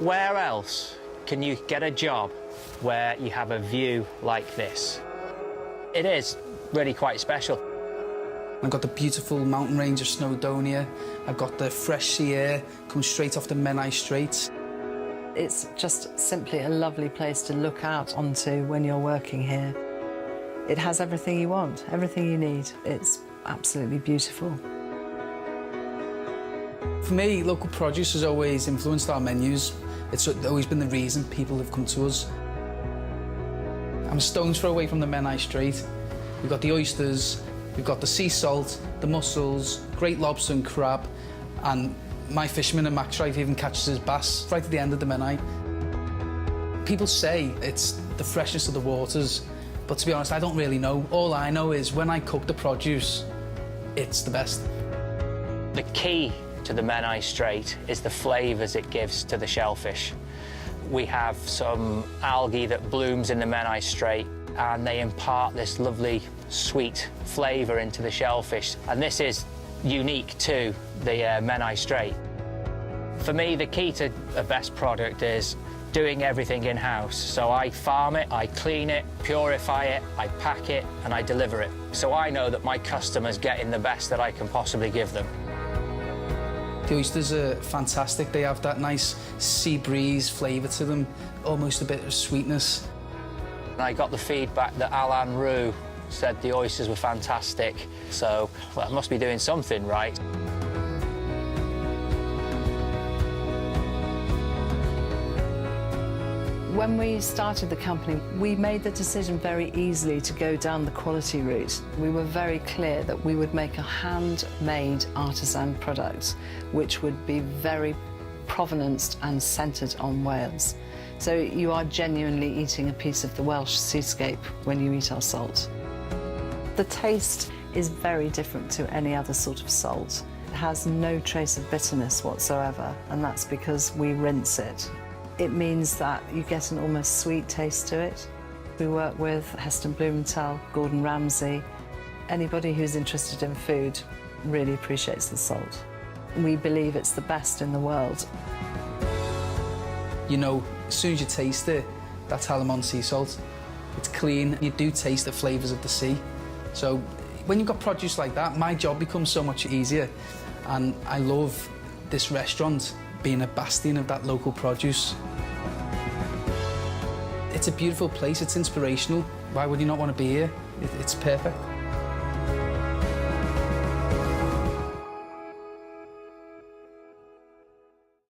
Where else can you get a job where you have a view like this? It is really quite special. I've got the beautiful mountain range of Snowdonia. I've got the fresh sea air coming straight off the Menai Strait. It's just simply a lovely place to look out onto when you're working here. It has everything you want, everything you need. It's absolutely beautiful. For me, local produce has always influenced our menus. It's always been the reason people have come to us. I'm a stone's throw away from the Menai Strait. We've got the oysters, we've got the sea salt, the mussels, great lobster and crab, and my fisherman in Maxrife even catches his bass right at the end of the Menai. People say it's the freshness of the waters, but to be honest, I don't really know. All I know is when I cook the produce, it's the best. The key to the Menai Strait is the flavours it gives to the shellfish. We have some algae that blooms in the Menai Strait, and they impart this lovely sweet flavour into the shellfish, and this is unique to the Menai Strait. For me, the key to a best product is doing everything in-house. So I farm it, I clean it, purify it, I pack it, and I deliver it. So I know that my customers get in the best that I can possibly give them. The oysters are fantastic. They have that nice sea breeze flavour to them, almost a bit of sweetness. I got the feedback that Halen Roux said the oysters were fantastic, so well, I must be doing something right. When we started the company, we made the decision very easily to go down the quality route. We were very clear that we would make a handmade artisan product, which would be very provenanced and centred on Wales. So you are genuinely eating a piece of the Welsh seascape when you eat our salt. The taste is very different to any other sort of salt. It has no trace of bitterness whatsoever, and that's because we rinse it. It means that you get an almost sweet taste to it. We work with Heston Blumenthal, Gordon Ramsay. Anybody who's interested in food really appreciates the salt. We believe it's the best in the world. You know, as soon as you taste it, that's Halen sea salt. It's clean, you do taste the flavours of the sea. So when you've got produce like that, my job becomes so much easier. And I love this restaurant being a bastion of that local produce. It's a beautiful place, it's inspirational. Why would you not want to be here? It's perfect.